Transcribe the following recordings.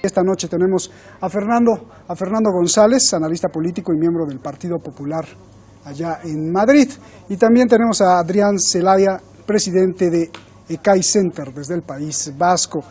Esta noche tenemos a Fernando González, analista político y miembro del Partido Popular allá en Madrid. Y también tenemos a Adrián Celaya, presidente de ECAI Center desde el País Vasco.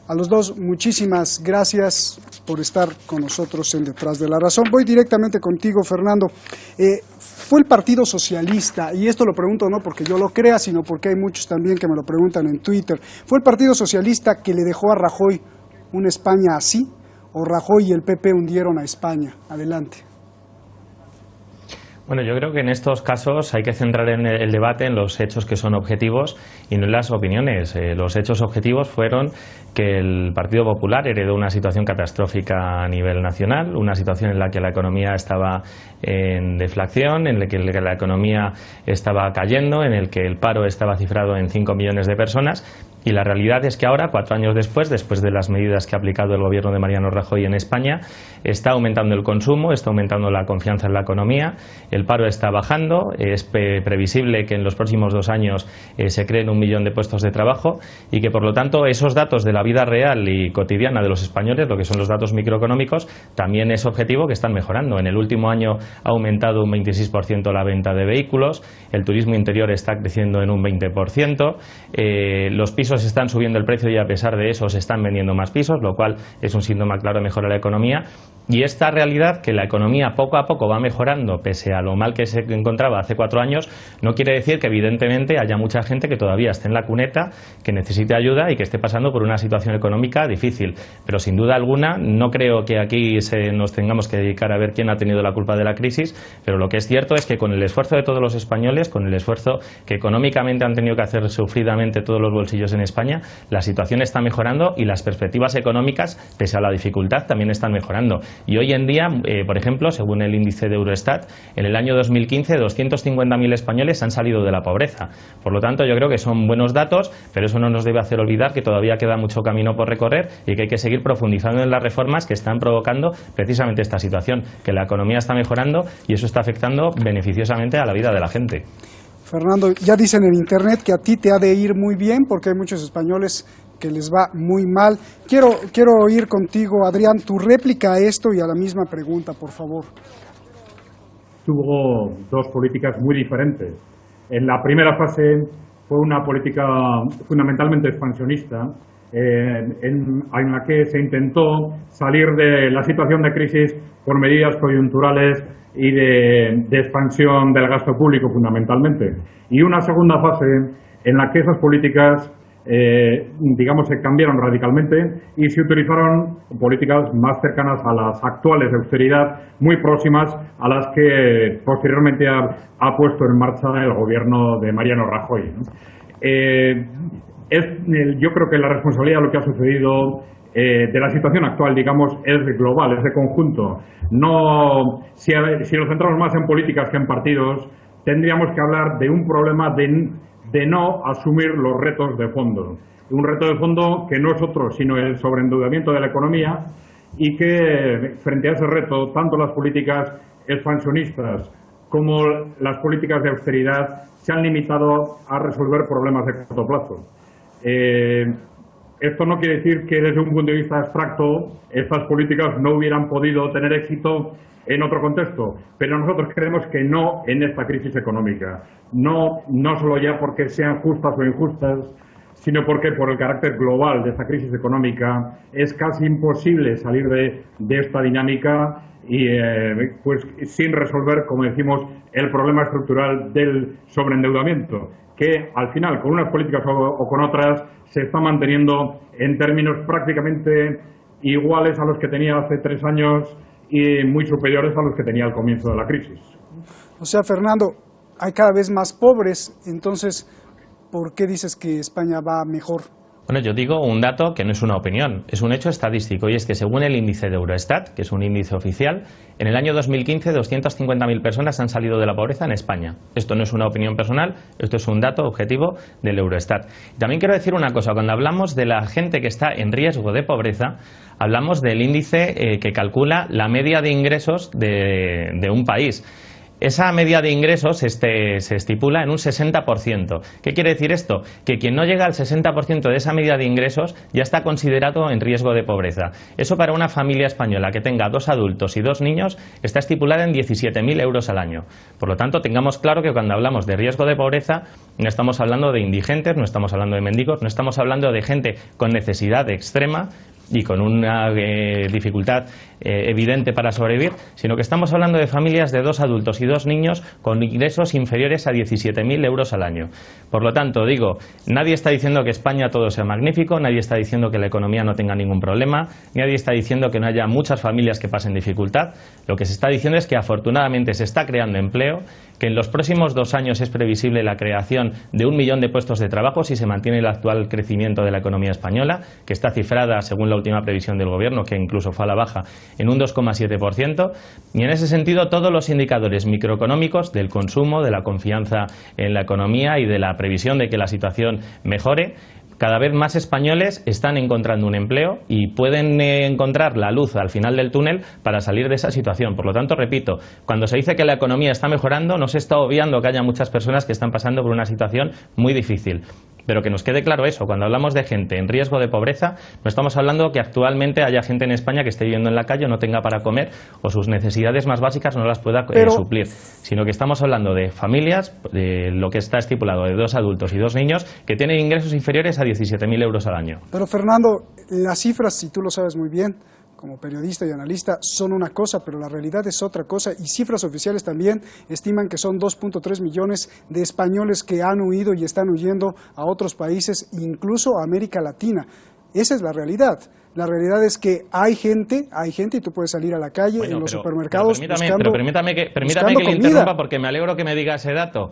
A los dos, muchísimas gracias por estar con nosotros en Detrás de la Razón. Voy directamente contigo, Fernando. Fue el Partido Socialista, y esto lo pregunto no porque yo lo crea, sino porque hay muchos también que me lo preguntan en Twitter. ¿Fue el Partido Socialista que le dejó a Rajoy una España así, o Rajoy y el PP hundieron a España? Adelante. Bueno, yo creo que en estos casos hay que centrar el debate en los hechos que son objetivos y no en las opiniones. Los hechos objetivos fueron que el Partido Popular heredó una situación catastrófica a nivel nacional, una situación en la que la economía estaba en deflación, en la que la economía estaba cayendo, en el que el paro estaba cifrado en 5 millones de personas. Y la realidad es que ahora, 4 años después de las medidas que ha aplicado el gobierno de Mariano Rajoy en España, está aumentando el consumo, está aumentando la confianza en la economía, el paro está bajando, es previsible que en los próximos 2 años se creen 1 millón de puestos de trabajo y que, por lo tanto, esos datos de la vida real y cotidiana de los españoles, lo que son los datos microeconómicos, también es objetivo que están mejorando. En el último año ha aumentado un 26% la venta de vehículos, el turismo interior está creciendo en un 20%, los pisos están subiendo el precio y a pesar de eso se están vendiendo más pisos, lo cual es un síntoma claro de mejora de la economía. Y esta realidad, que la economía poco a poco va mejorando pese a lo mal que se encontraba hace 4 años, no quiere decir que evidentemente haya mucha gente que todavía esté en la cuneta, que necesite ayuda y que esté pasando por una situación económica difícil. Pero sin duda alguna no creo que aquí nos tengamos que dedicar a ver quién ha tenido la culpa de la crisis, pero lo que es cierto es que con el esfuerzo de todos los españoles, con el esfuerzo que económicamente han tenido que hacer sufridamente todos los bolsillos en España, la situación está mejorando y las perspectivas económicas, pese a la dificultad, también están mejorando. Y hoy en día, por ejemplo, según el índice de Eurostat, en el año 2015 250.000 españoles han salido de la pobreza. Por lo tanto, yo creo que son buenos datos, pero eso no nos debe hacer olvidar que todavía queda mucho camino por recorrer y que hay que seguir profundizando en las reformas que están provocando precisamente esta situación, que la economía está mejorando y eso está afectando beneficiosamente a la vida de la gente. Fernando, ya dicen en Internet que a ti te ha de ir muy bien porque hay muchos españoles que les va muy mal. Quiero oír contigo, Adrián, tu réplica a esto y a la misma pregunta, por favor. Tuvo 2 políticas muy diferentes. En la primera fase fue una política fundamentalmente expansionista, en la que se intentó salir de la situación de crisis por medidas coyunturales y de expansión del gasto público fundamentalmente. Y una segunda fase en la que esas políticas se cambiaron radicalmente y se utilizaron políticas más cercanas a las actuales de austeridad, muy próximas a las que posteriormente ha puesto en marcha el gobierno de Mariano Rajoy, ¿no? Yo creo que la responsabilidad de lo que ha sucedido de la situación actual, digamos, es global, es de conjunto. Si nos centramos más en políticas que en partidos, tendríamos que hablar de un problema de no asumir los retos de fondo. Un reto de fondo que no es otro, sino el sobreendeudamiento de la economía y que, frente a ese reto, tanto las políticas expansionistas como las políticas de austeridad se han limitado a resolver problemas de corto plazo. Esto no quiere decir que desde un punto de vista abstracto estas políticas no hubieran podido tener éxito en otro contexto, pero nosotros creemos que no en esta crisis económica. No solo ya porque sean justas o injustas, sino porque por el carácter global de esta crisis económica es casi imposible salir de esta dinámica y pues sin resolver, como decimos, el problema estructural del sobreendeudamiento, que al final, con unas políticas o con otras, se está manteniendo en términos prácticamente iguales a los que tenía hace 3 años y muy superiores a los que tenía al comienzo de la crisis. O sea, Fernando, hay cada vez más pobres, entonces, ¿por qué dices que España va mejor? Bueno, yo digo un dato que no es una opinión, es un hecho estadístico, y es que según el índice de Eurostat, que es un índice oficial, en el año 2015 250.000 personas han salido de la pobreza en España. Esto no es una opinión personal, esto es un dato objetivo del Eurostat. Y también quiero decir una cosa, cuando hablamos de la gente que está en riesgo de pobreza, hablamos del índice que calcula la media de ingresos de un país. esa media de ingresos se estipula en un 60%. ¿Qué quiere decir esto? Que quien no llega al 60% de esa media de ingresos ya está considerado en riesgo de pobreza. Eso para una familia española que tenga 2 adultos y 2 niños está estipulada en 17.000 euros al año. Por lo tanto, tengamos claro que cuando hablamos de riesgo de pobreza no estamos hablando de indigentes, no estamos hablando de mendigos, no estamos hablando de gente con necesidad extrema y con una dificultad evidente para sobrevivir, sino que estamos hablando de familias de 2 adultos y 2 niños con ingresos inferiores a 17.000 euros al año. Por lo tanto, digo, nadie está diciendo que España todo sea magnífico, nadie está diciendo que la economía no tenga ningún problema, nadie está diciendo que no haya muchas familias que pasen dificultad. Lo que se está diciendo es que afortunadamente se está creando empleo, que en los próximos 2 años es previsible la creación de 1 millón de puestos de trabajo si se mantiene el actual crecimiento de la economía española, que está cifrada, según la última previsión del Gobierno, que incluso fue a la baja, en un 2,7%, y en ese sentido todos los indicadores microeconómicos del consumo, de la confianza en la economía y de la previsión de que la situación mejore. Cada vez más españoles están encontrando un empleo y pueden encontrar la luz al final del túnel para salir de esa situación. Por lo tanto, repito, cuando se dice que la economía está mejorando, no se está obviando que haya muchas personas que están pasando por una situación muy difícil. Pero que nos quede claro eso, cuando hablamos de gente en riesgo de pobreza, no estamos hablando que actualmente haya gente en España que esté viviendo en la calle o no tenga para comer o sus necesidades más básicas no las pueda suplir, sino que estamos hablando de familias, de lo que está estipulado, de 2 adultos y 2 niños que tienen ingresos inferiores a 17.000 euros al año. Pero Fernando, las cifras, si tú lo sabes muy bien, como periodista y analista, son una cosa, pero la realidad es otra cosa, y cifras oficiales también estiman que son 2.3 millones de españoles que han huido y están huyendo a otros países, incluso a América Latina. Esa es la realidad. La realidad es que hay gente y tú puedes salir a la calle, en los supermercados pero permítame que le interrumpa porque me alegro que me diga ese dato.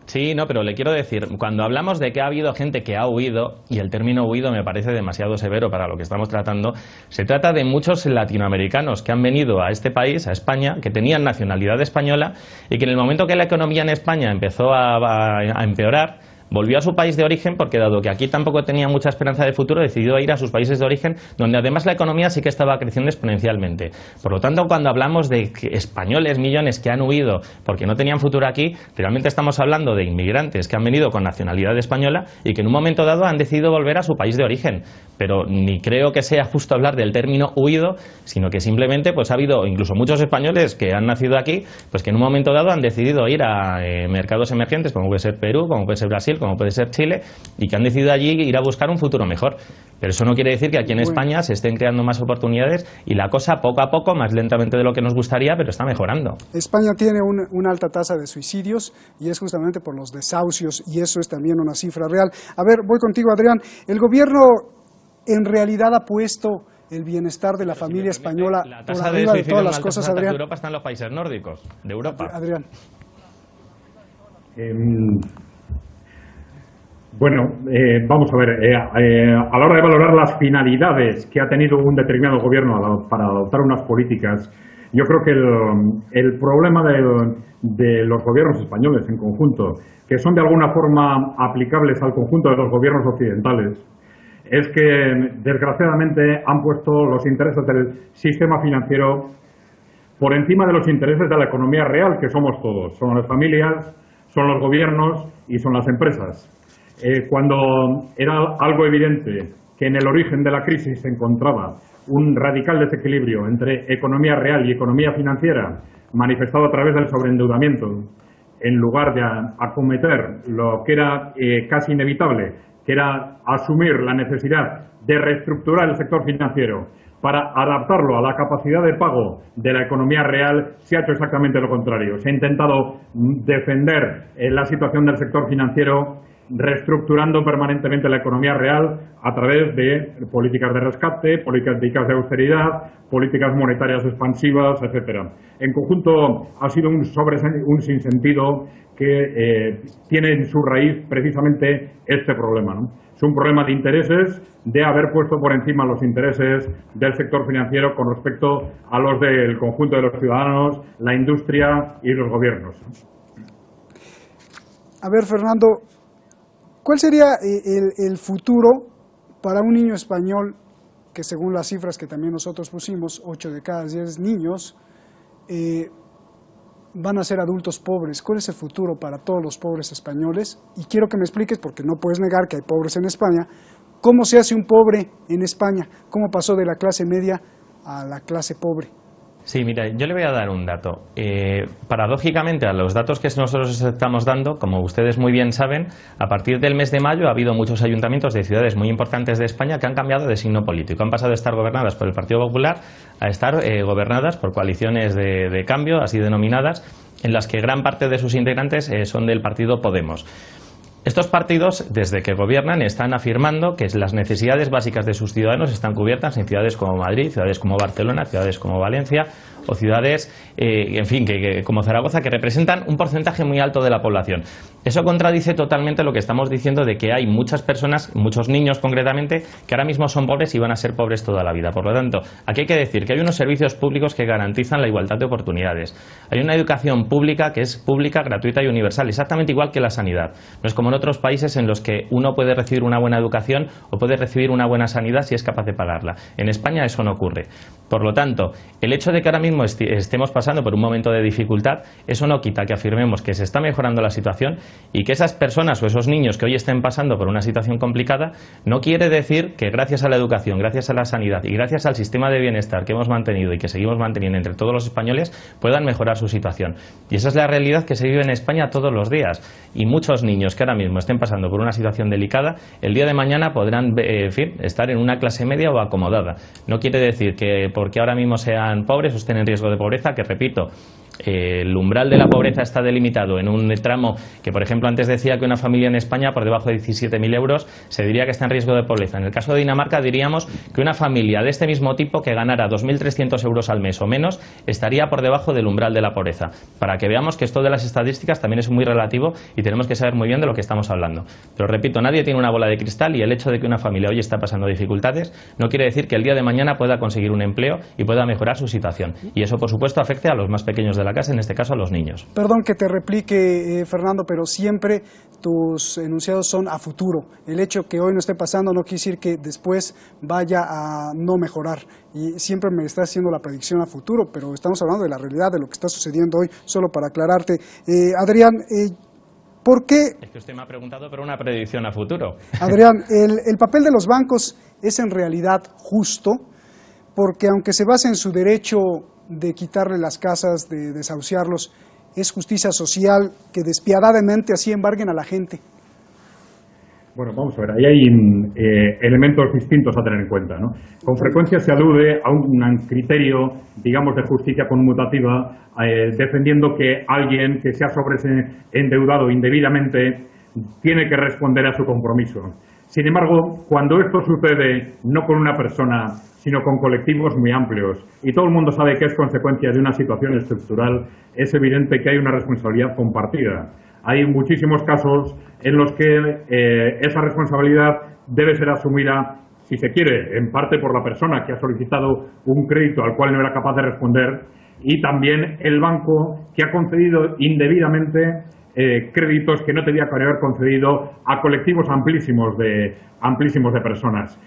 Sí, no, pero le quiero decir, cuando hablamos de que ha habido gente que ha huido, y el término huido me parece demasiado severo para lo que estamos tratando, se trata de muchos latinoamericanos que han venido a este país, a España, que tenían nacionalidad española y que en el momento que la economía en España empezó a empeorar, volvió a su país de origen porque, dado que aquí tampoco tenía mucha esperanza de futuro, decidió ir a sus países de origen, donde además la economía sí que estaba creciendo exponencialmente. Por lo tanto, cuando hablamos de españoles, millones que han huido porque no tenían futuro aquí, realmente estamos hablando de inmigrantes que han venido con nacionalidad española y que en un momento dado han decidido volver a su país de origen. Pero ni creo que sea justo hablar del término huido, sino que simplemente pues ha habido incluso muchos españoles que han nacido aquí, pues que en un momento dado han decidido ir a mercados emergentes, como puede ser Perú, como puede ser Brasil, como puede ser Chile, y que han decidido allí ir a buscar un futuro mejor. Pero eso no quiere decir que aquí en España se estén creando más oportunidades y la cosa poco a poco, más lentamente de lo que nos gustaría, pero está mejorando. España tiene una alta tasa de suicidios y es justamente por los desahucios, y eso es también una cifra real. A ver, voy contigo, Adrián. El gobierno en realidad ha puesto el bienestar de la familia española por arriba de todas las cosas, Adrián. De Europa están los países nórdicos, de Europa. Adrián. Bueno, vamos a ver, a la hora de valorar las finalidades que ha tenido un determinado gobierno para adoptar unas políticas, yo creo que el problema de los gobiernos españoles en conjunto, que son de alguna forma aplicables al conjunto de los gobiernos occidentales, es que desgraciadamente han puesto los intereses del sistema financiero por encima de los intereses de la economía real, que somos todos. Son las familias, son los gobiernos y son las empresas. Cuando era algo evidente que en el origen de la crisis se encontraba un radical desequilibrio entre economía real y economía financiera, manifestado a través del sobreendeudamiento, en lugar de acometer lo que era casi inevitable, que era asumir la necesidad de reestructurar el sector financiero para adaptarlo a la capacidad de pago de la economía real, se ha hecho exactamente lo contrario. Se ha intentado defender la situación del sector financiero reestructurando permanentemente la economía real a través de políticas de rescate, políticas de austeridad, políticas monetarias expansivas, etcétera. En conjunto ha sido un sinsentido que tiene en su raíz precisamente este problema, ¿no? Es un problema de intereses, de haber puesto por encima los intereses del sector financiero con respecto a los del conjunto de los ciudadanos, la industria y los gobiernos. A ver, Fernando, ¿cuál sería el futuro para un niño español que, según las cifras que también nosotros pusimos, 8 de cada 10 niños van a ser adultos pobres. ¿Cuál es el futuro para todos los pobres españoles? Y quiero que me expliques, porque no puedes negar que hay pobres en España, ¿cómo se hace un pobre en España? ¿Cómo pasó de la clase media a la clase pobre? Sí, mira, yo le voy a dar un dato. Paradójicamente, a los datos que nosotros estamos dando, como ustedes muy bien saben, a partir del mes de mayo ha habido muchos ayuntamientos de ciudades muy importantes de España que han cambiado de signo político. Han pasado de estar gobernadas por el Partido Popular a estar gobernadas por coaliciones de cambio, así denominadas, en las que gran parte de sus integrantes son del partido Podemos. Estos partidos, desde que gobiernan, están afirmando que las necesidades básicas de sus ciudadanos están cubiertas en ciudades como Madrid, ciudades como Barcelona, ciudades como Valencia o ciudades, en fin, como Zaragoza, que representan un porcentaje muy alto de la población. Eso contradice totalmente lo que estamos diciendo de que hay muchas personas, muchos niños concretamente, que ahora mismo son pobres y van a ser pobres toda la vida. Por lo tanto, aquí hay que decir que hay unos servicios públicos que garantizan la igualdad de oportunidades. Hay una educación pública que es pública, gratuita y universal, exactamente igual que la sanidad. No es como en otros países en los que uno puede recibir una buena educación o puede recibir una buena sanidad si es capaz de pagarla. En España eso no ocurre. Por lo tanto, el hecho de que ahora mismo estemos pasando por un momento de dificultad, eso no quita que afirmemos que se está mejorando la situación y que esas personas o esos niños que hoy estén pasando por una situación complicada no quiere decir que gracias a la educación, gracias a la sanidad y gracias al sistema de bienestar que hemos mantenido y que seguimos manteniendo entre todos los españoles puedan mejorar su situación. Y esa es la realidad que se vive en España todos los días. Y muchos niños que ahora mismo estén pasando por una situación delicada, el día de mañana podrán estar en una clase media o acomodada. No quiere decir que porque ahora mismo sean pobres o estén en riesgo de pobreza, que repito, el umbral de la pobreza está delimitado en un tramo que, por ejemplo, antes decía que una familia en España por debajo de 17.000 euros se diría que está en riesgo de pobreza. En el caso de Dinamarca diríamos que una familia de este mismo tipo que ganara 2.300 euros al mes o menos estaría por debajo del umbral de la pobreza. Para que veamos que esto de las estadísticas también es muy relativo y tenemos que saber muy bien de lo que estamos hablando. Pero repito, nadie tiene una bola de cristal y el hecho de que una familia hoy está pasando dificultades no quiere decir que el día de mañana pueda conseguir un empleo y pueda mejorar su situación. Y eso, por supuesto, afecte a los más pequeños de la casa, en este caso a los niños. Perdón que te replique, Fernando, pero siempre tus enunciados son a futuro. El hecho que hoy no esté pasando no quiere decir que después vaya a no mejorar. Y siempre me está haciendo la predicción a futuro, pero estamos hablando de la realidad, de lo que está sucediendo hoy, solo para aclararte. Adrián, ¿por qué? Es que usted me ha preguntado por una predicción a futuro. Adrián, el papel de los bancos es en realidad justo, porque aunque se basa en su derecho de quitarle las casas, de desahuciarlos, es justicia social que despiadadamente así embarguen a la gente. Bueno, vamos a ver, ahí hay elementos distintos a tener en cuenta, ¿no? Con frecuencia se alude a un criterio, digamos, de justicia conmutativa, defendiendo que alguien que se ha sobreendeudado indebidamente tiene que responder a su compromiso. Sin embargo, cuando esto sucede no con una persona, sino con colectivos muy amplios, y todo el mundo sabe que es consecuencia de una situación estructural, es evidente que hay una responsabilidad compartida. Hay muchísimos casos en los que esa responsabilidad debe ser asumida, si se quiere, en parte por la persona que ha solicitado un crédito al cual no era capaz de responder, y también el banco que ha concedido indebidamente créditos que no tenía que haber concedido a colectivos amplísimos de personas.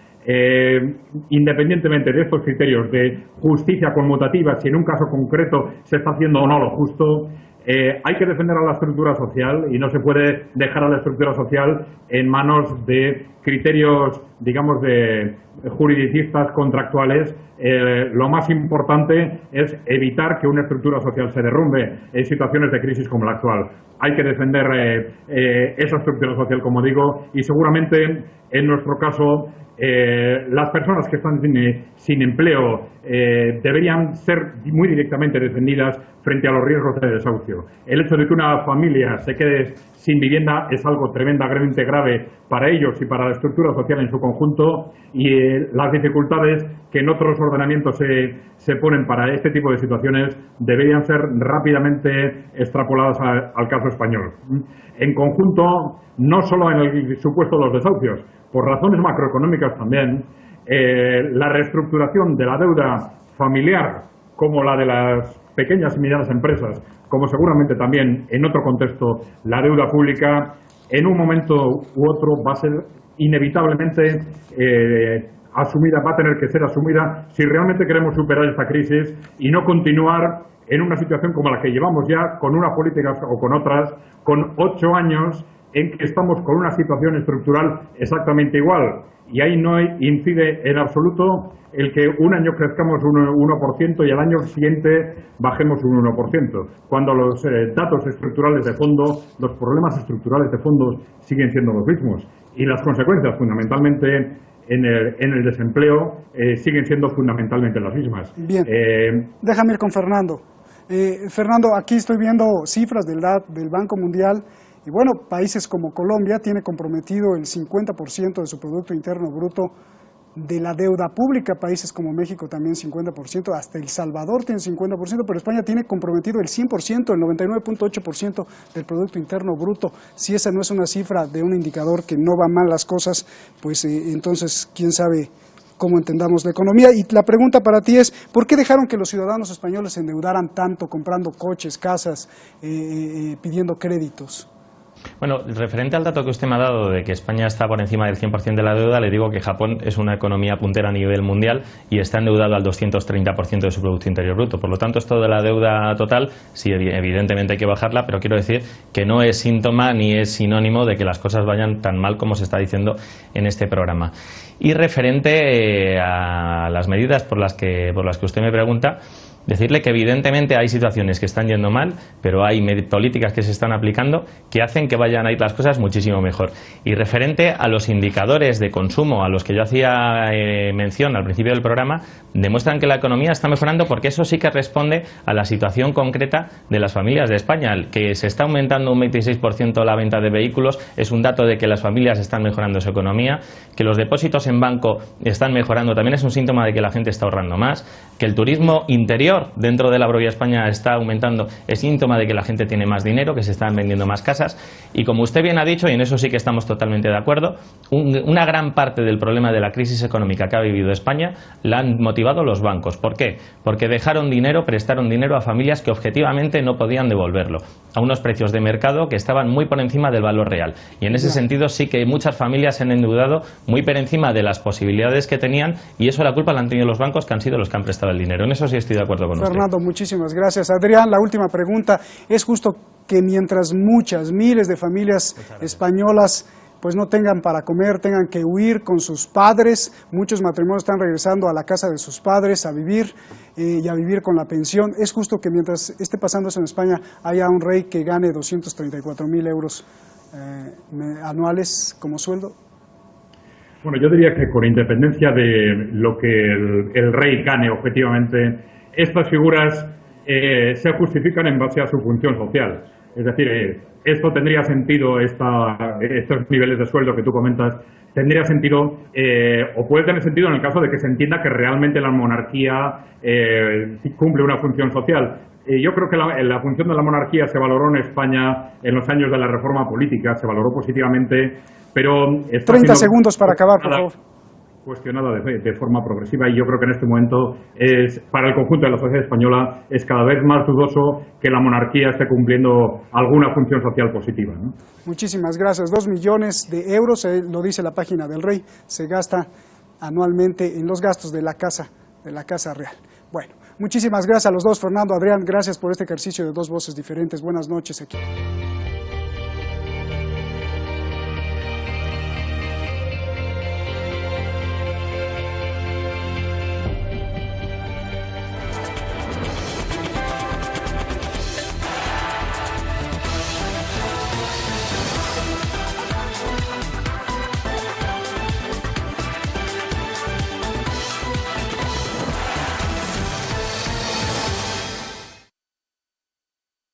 Independientemente de estos criterios de justicia conmutativa, si en un caso concreto se está haciendo o no lo justo, hay que defender a la estructura social y no se puede dejar a la estructura social en manos de criterios, digamos, de juridicistas contractuales. Lo más importante es evitar que una estructura social se derrumbe en situaciones de crisis como la actual. Hay que defender esa estructura social, como digo, y seguramente en nuestro caso las personas que están sin empleo deberían ser muy directamente defendidas frente a los riesgos de desahucio. El hecho de que una familia se quede sin vivienda es algo tremendamente grave para ellos y para la estructura social en su conjunto, y las dificultades que en otros ordenamientos se ponen para este tipo de situaciones deberían ser rápidamente extrapoladas al caso español. En conjunto, no solo en el supuesto de los desahucios, por razones macroeconómicas también, la reestructuración de la deuda familiar, como la de las pequeñas y medianas empresas, como seguramente también en otro contexto la deuda pública, en un momento u otro va a ser inevitablemente asumida, va a tener que ser asumida si realmente queremos superar esta crisis y no continuar en una situación como la que llevamos ya, con unas políticas o con otras, con 8 años en que estamos con una situación estructural exactamente igual. Y ahí no incide en absoluto el que un año crezcamos un 1% y al año siguiente bajemos un 1%, cuando los datos estructurales de fondo, los problemas estructurales de fondo siguen siendo los mismos. Y las consecuencias, fundamentalmente, en el desempleo, siguen siendo fundamentalmente las mismas. Bien, déjame ir con Fernando. Fernando, aquí estoy viendo cifras del Banco Mundial. Y bueno, países como Colombia tiene comprometido el 50% de su Producto Interno Bruto de la deuda pública, países como México también 50%, hasta El Salvador tiene 50%, pero España tiene comprometido el 100%, el 99.8% del Producto Interno Bruto. Si esa no es una cifra de un indicador que no va mal las cosas, pues entonces quién sabe cómo entendamos la economía. Y la pregunta para ti es, ¿por qué dejaron que los ciudadanos españoles se endeudaran tanto, comprando coches, casas, pidiendo créditos? Bueno, referente al dato que usted me ha dado de que España está por encima del 100% de la deuda, le digo que Japón es una economía puntera a nivel mundial y está endeudado al 230% de su Producto Interior Bruto. Por lo tanto, esto de la deuda total, sí, evidentemente hay que bajarla, pero quiero decir que no es síntoma ni es sinónimo de que las cosas vayan tan mal como se está diciendo en este programa. Y referente a las medidas por las que usted me pregunta, decirle que evidentemente hay situaciones que están yendo mal, pero hay políticas que se están aplicando que hacen que vayan a ir las cosas muchísimo mejor. Y referente a los indicadores de consumo a los que yo hacía mención al principio del programa, demuestran que la economía está mejorando, porque eso sí que responde a la situación concreta de las familias de España. Que se está aumentando un 26% la venta de vehículos es un dato de que las familias están mejorando su economía, que los depósitos en banco están mejorando también es un síntoma de que la gente está ahorrando más, que el turismo interior dentro de la propia España está aumentando, es síntoma de que la gente tiene más dinero, que se están vendiendo más casas. Y como usted bien ha dicho, y en eso sí que estamos totalmente de acuerdo, una gran parte del problema de la crisis económica que ha vivido España la han motivado los bancos. ¿Por qué? Porque prestaron dinero a familias que objetivamente no podían devolverlo, a unos precios de mercado que estaban muy por encima del valor real. Y en ese sentido sí que muchas familias se han endeudado muy por encima de las posibilidades que tenían, y eso la culpa la han tenido los bancos, que han sido los que han prestado el dinero. En eso sí estoy de acuerdo con usted. Fernando, muchísimas gracias. Adrián, la última pregunta. ¿Es justo que mientras miles de familias españolas pues no tengan para comer, tengan que huir con sus padres, muchos matrimonios están regresando a la casa de sus padres a vivir y a vivir con la pensión? ¿Es justo que mientras esté pasando eso en España haya un rey que gane 234.000 euros anuales como sueldo? Bueno, yo diría que con independencia de lo que el rey gane objetivamente, estas figuras se justifican en base a su función social. Es decir, esto tendría sentido, estos niveles de sueldo que tú comentas, tendría sentido, o puede tener sentido en el caso de que se entienda que realmente la monarquía cumple una función social. Yo creo que la función de la monarquía se valoró en España en los años de la reforma política, se valoró positivamente, pero... 30 segundos para acabar, por favor. Cuestionada de forma progresiva, y yo creo que en este momento para el conjunto de la sociedad española es cada vez más dudoso que la monarquía esté cumpliendo alguna función social positiva, ¿no? Muchísimas gracias. 2 millones de euros, lo dice la página del rey, se gasta anualmente en los gastos de la Casa Real. Bueno, muchísimas gracias a los dos. Fernando, Adrián, gracias por este ejercicio de dos voces diferentes. Buenas noches, equipo.